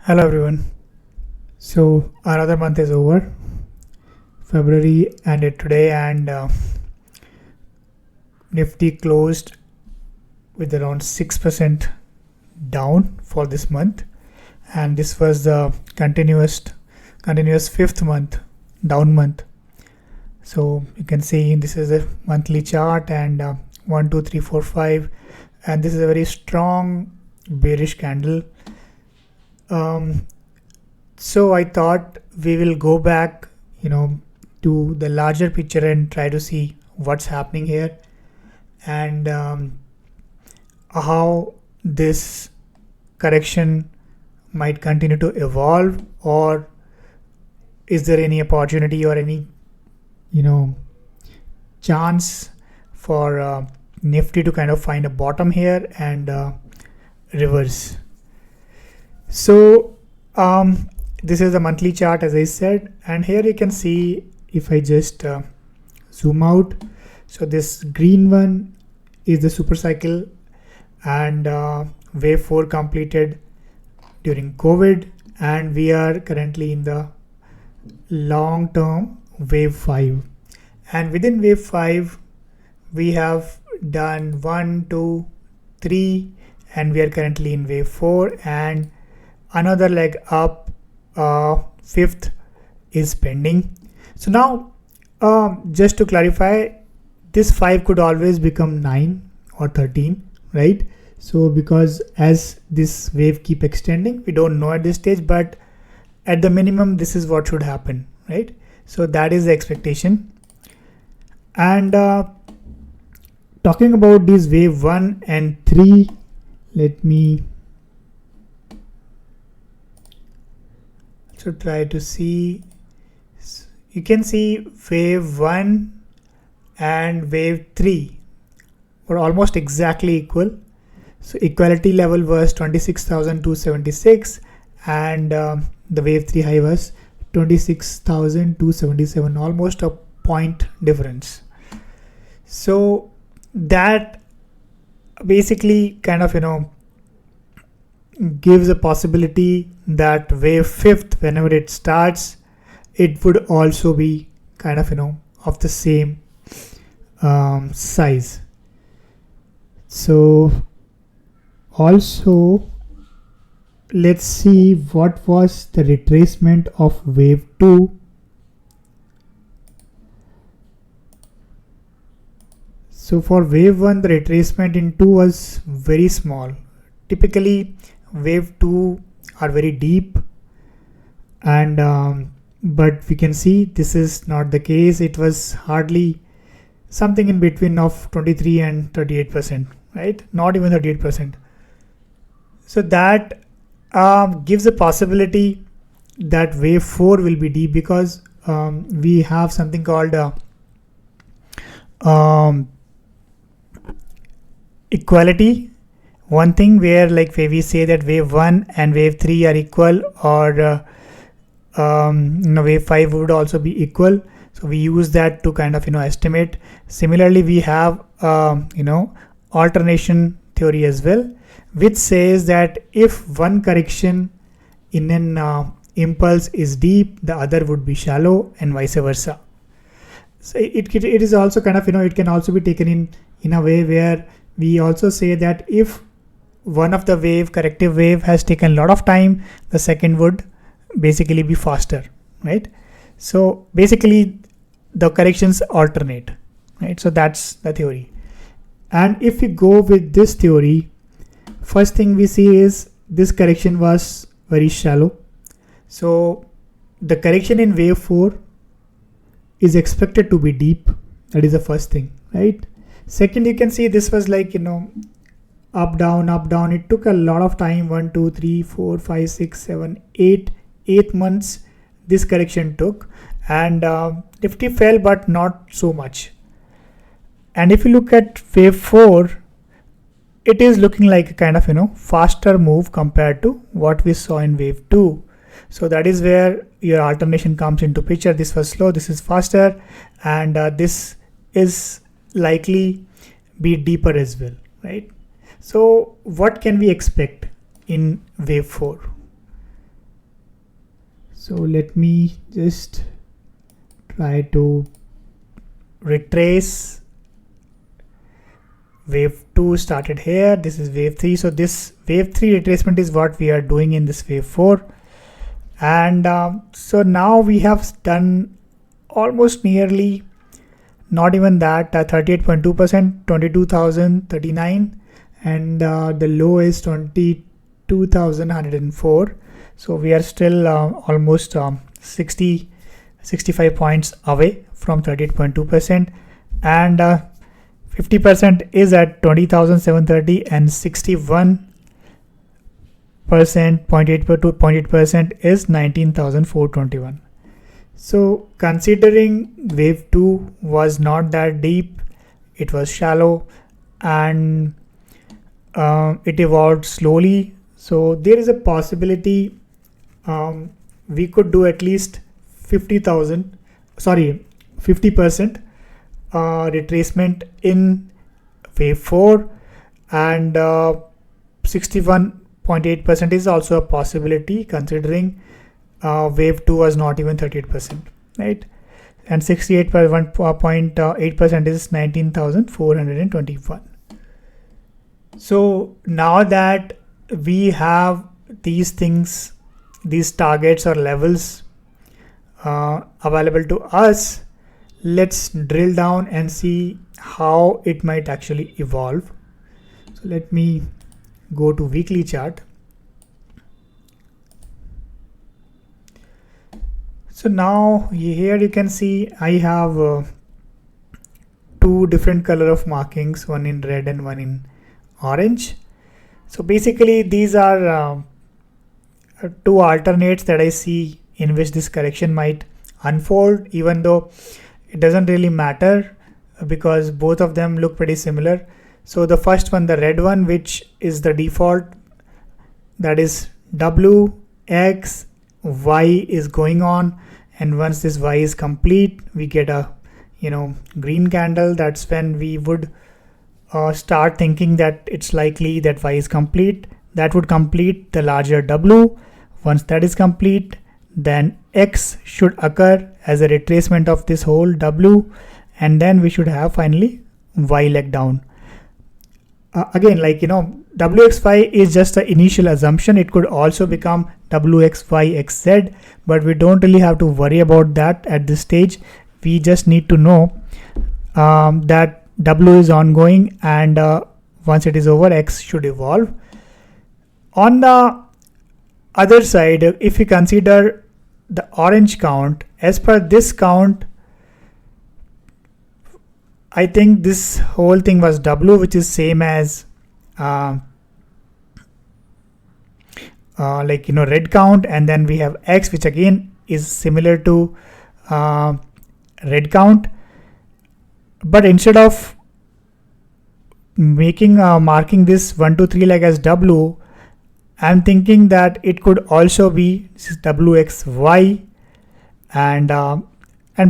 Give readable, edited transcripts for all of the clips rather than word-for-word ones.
Hello everyone. So another month is over. February ended today and Nifty closed with around 6% down for this month, and this was the continuous fifth month down month. So you can see this is a monthly chart and 1 2 3 4 5, and this is a very strong bearish candle. So I thought we will go back, to the larger picture and try to see what's happening here and how this correction might continue to evolve, or is there any opportunity or any, chance for Nifty to kind of find a bottom here and reverse. So this is the monthly chart, as I said, and here you can see, if I just zoom out, so this green one is the super cycle, and wave 4 completed during COVID, and we are currently in the long term wave 5, and within wave 5 we have done 1 2 3, and we are currently in wave 4, and another leg up, fifth is pending. So now just to clarify, this 5 could always become 9 or 13, right? So because as this wave keep extending, we don't know at this stage, but at the minimum this is what should happen, right? So that is the expectation. And talking about these wave 1 and 3, let me try to see. You can see wave 1 and wave 3 were almost exactly equal. So equality level was 26,276, and the wave 3 high was 26,277, almost a point difference. So that basically kind of gives a possibility that wave 5th, whenever it starts, it would also be kind of of the same size. So also let's see what was the retracement of wave 2. So for wave 1, the retracement in 2 was very small. Typically wave 2 are very deep, and but we can see this is not the case. It was hardly something in between of 23 and 38%, right? Not even 38%. So that gives a possibility that wave 4 will be deep, because we have something called equality. One thing where, like, we say that wave 1 and wave 3 are equal, or wave 5 would also be equal. So we use that to kind of estimate. Similarly, we have alternation theory as well, which says that if one correction in an impulse is deep, the other would be shallow, and vice versa. So it is also kind of it can also be taken in a way where we also say that if one of the corrective wave has taken a lot of time, the second would basically be faster, right? So basically the corrections alternate, right? So that's the theory. And if we go with this theory, first thing we see is this correction was very shallow. So the correction in wave 4 is expected to be deep. That is the first thing, right? Second, you can see this was like up down. It took a lot of time, 1 2 3 4 5 6 7 8 months this correction took, and Nifty fell, but not so much. And if you look at wave 4, it is looking like a kind of faster move compared to what we saw in wave 2. So that is where your alternation comes into picture. This was slow, this is faster, and this is likely be deeper as well, right? So what can we expect in wave 4? So let me just try to retrace. Wave 2 started here, this is wave 3, so this wave 3 retracement is what we are doing in this wave 4. And so now we have done almost nearly, not even that, 38.2%, 22,039, and the low is 22,104. So we are still almost 65 points away from 38.2%, and 50% is at 20,730, and 0.8% is 19,421. So considering wave 2 was not that deep, it was shallow, and it evolved slowly, so there is a possibility we could do at least 50% retracement in wave 4, and 61.8% is also a possibility considering wave 2 was not even 38%, right? And 68.8% is 19,421. So now that we have these things, these targets or levels available to us, let's drill down and see how it might actually evolve. So let me go to weekly chart. So now here you can see I have two different color of markings, one in red and one in orange. So basically these are two alternates that I see in which this correction might unfold, even though it doesn't really matter because both of them look pretty similar. So the first one, the red one, which is the default, that is W, X, Y is going on, and once this Y is complete, we get a green candle. That's when we would start thinking that it's likely that Y is complete. That would complete the larger W. Once that is complete, then X should occur as a retracement of this whole W, and then we should have finally Y leg down. Again, WXY is just the initial assumption. It could also become WXYXZ, but we don't really have to worry about that at this stage. We just need to know that W is ongoing, and once it is over, X should evolve. On the other side, if we consider the orange count, as per this count, I think this whole thing was W, which is same as red count, and then we have X, which again is similar to red count. But instead of marking this 1, 2, 3 leg as W, I'm thinking that it could also be WXY, and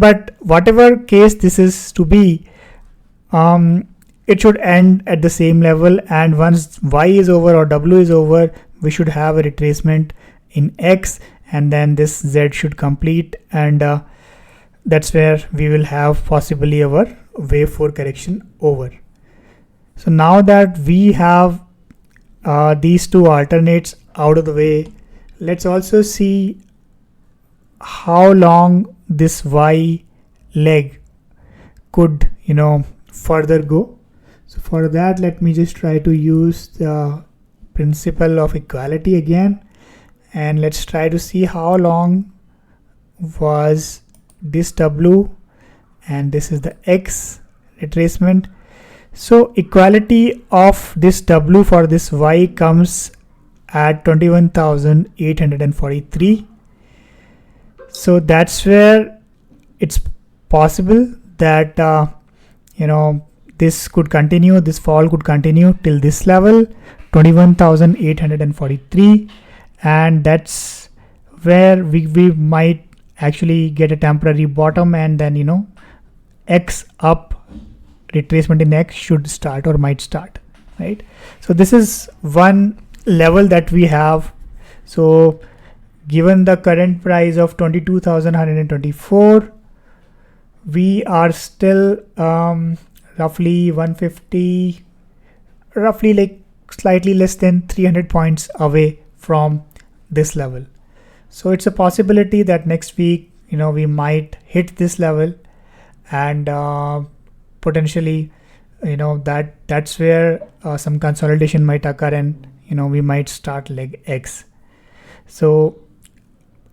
but whatever case this is to be, it should end at the same level, and once Y is over or W is over, we should have a retracement in X, and then this Z should complete, and that's where we will have possibly our wave 4 correction over. So now that we have these two alternates out of the way, let's also see how long this Y leg could further go. So for that, let me just try to use the principle of equality again, and let's try to see how long was this W, and this is the X retracement. So equality of this W for this Y comes at 21,843. So that's where it's possible that this could continue, this fall could continue till this level, 21,843, and that's where we might actually get a temporary bottom, and then X up, retracement in X should start or might start, right? So this is one level that we have. So given the current price of 22,124, we are still roughly 150, roughly like slightly less than 300 points away from this level. So it's a possibility that next week, we might hit this level, and potentially, that's where some consolidation might occur, and we might start leg X. So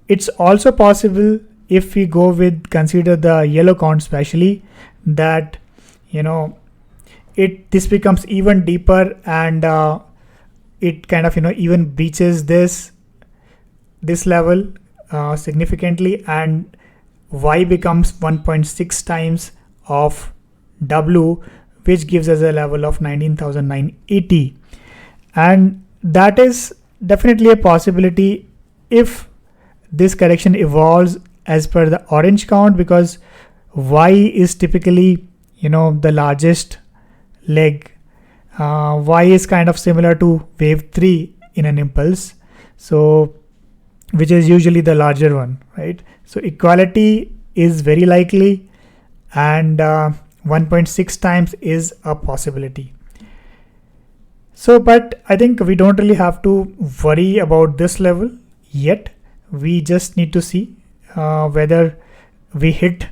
it's also possible, if we consider the yellow count especially, that this becomes even deeper, and it kind of even breaches this level significantly, and Y becomes 1.6 times of W, which gives us a level of 19,980, and that is definitely a possibility if this correction evolves as per the orange count, because Y is typically the largest leg. Y is kind of similar to wave 3 in an impulse, so which is usually the larger one, right? So equality is very likely, and 1.6 times is a possibility. So, but I think we don't really have to worry about this level yet. We just need to see whether we hit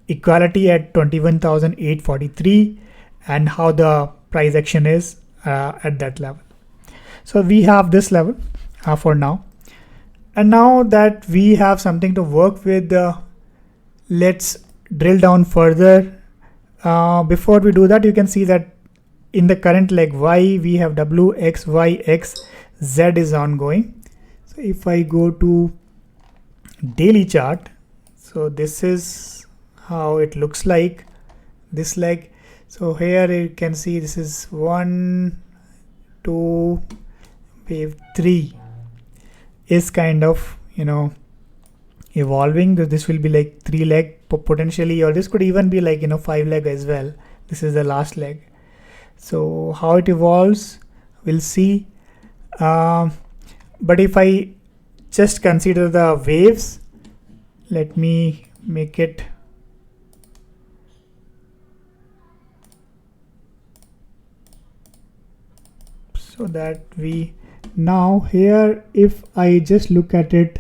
equality at 21,843 and how the price action is at that level. So we have this level for now. And now that we have something to work with, let's drill down further. Before we do that, you can see that in the current leg Y, we have W, X, Y, X, Z is ongoing. So if I go to daily chart, so this is how it looks like, this leg. So here you can see this is 1, 2, wave 3 is kind of evolving. This will be like 3 leg potentially, or this could even be like 5 leg as well. This is the last leg. So how it evolves, we'll see. But if I just consider the waves, let me make it so that we now here, if I just look at it,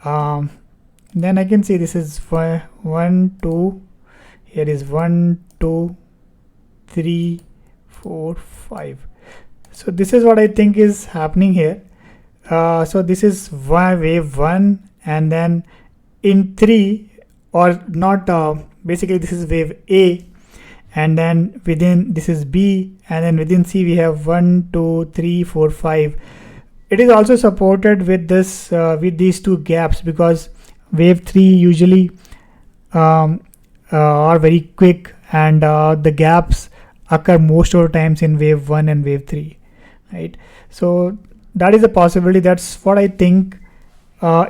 then I can see this is 1, 2, here is 1, 2, 3, 4, 5. So this is what I think is happening here. So this is wave 1, and then in 3, or not, basically this is wave A, and then within this is B, and then within C we have 1, 2, 3, 4, 5. It is also supported with this with these two gaps, because wave 3 usually are very quick, and the gaps occur most of the times in wave 1 and wave 3, right? So that is a possibility. That's what I think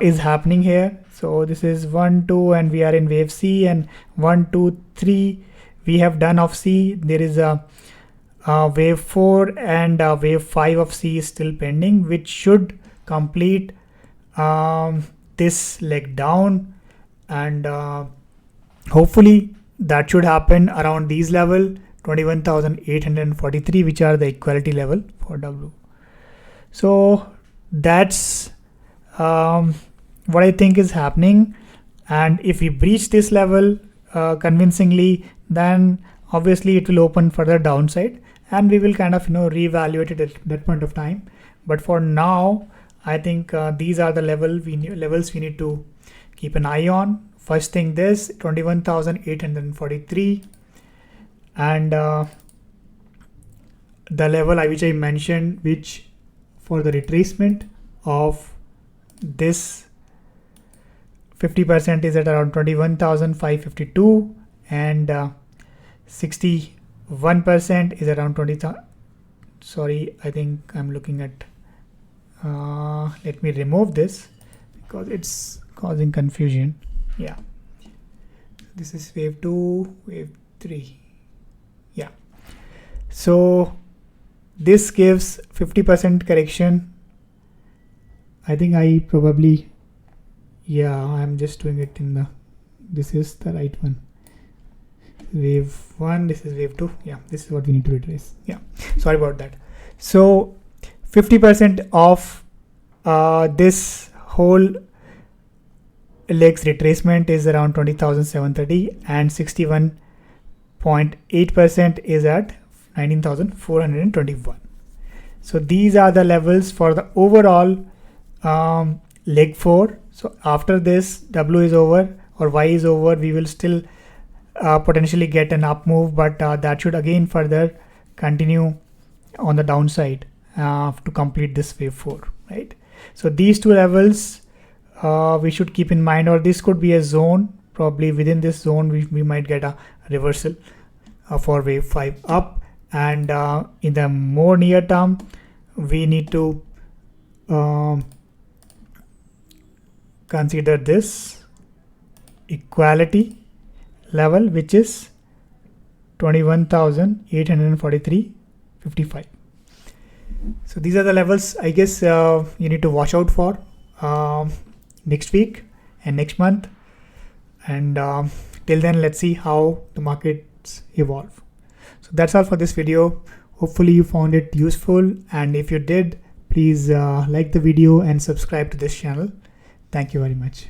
is happening here. So this is 1, 2, and we are in wave C, and 1, 2, 3 we have done of C. There is a wave 4 and wave 5 of C is still pending, which should complete this leg down, and hopefully that should happen around these level 21,843, which are the equality level for W. So that's what I think is happening, and if we breach this level convincingly, then obviously it will open further downside, and we will kind of reevaluate it at that point of time. But for now, I think these are the levels we need to keep an eye on. First thing, this 21,843, and the level which I mentioned, which for the retracement of this 50% is at around 21,552, and 61% is around 20,000. Sorry, I think I'm looking at let me remove this because it's causing confusion. Yeah, this is wave 2, wave 3. Yeah, so this gives 50% correction I think I probably, yeah, I'm just doing it in the, this is the right one. Wave 1, this is wave 2. Yeah, this is what we need to retrace. Yeah, sorry about that. So 50% of this whole leg's retracement is around 20,730 and 61.8% is at 19,421. So these are the levels for the overall leg 4. So after this W is over or Y is over, we will still potentially get an up move, but that should again further continue on the downside to complete this wave 4, right? So these two levels we should keep in mind, or this could be a zone. Probably within this zone we might get a reversal for wave 5 up, and in the more near term we need to consider this equality level, which is 21,843.55. So these are the levels I guess you need to watch out for next week and next month, and till then let's see how the markets evolve. So that's all for this video. Hopefully you found it useful, and if you did, please like the video and subscribe to this channel. Thank you very much.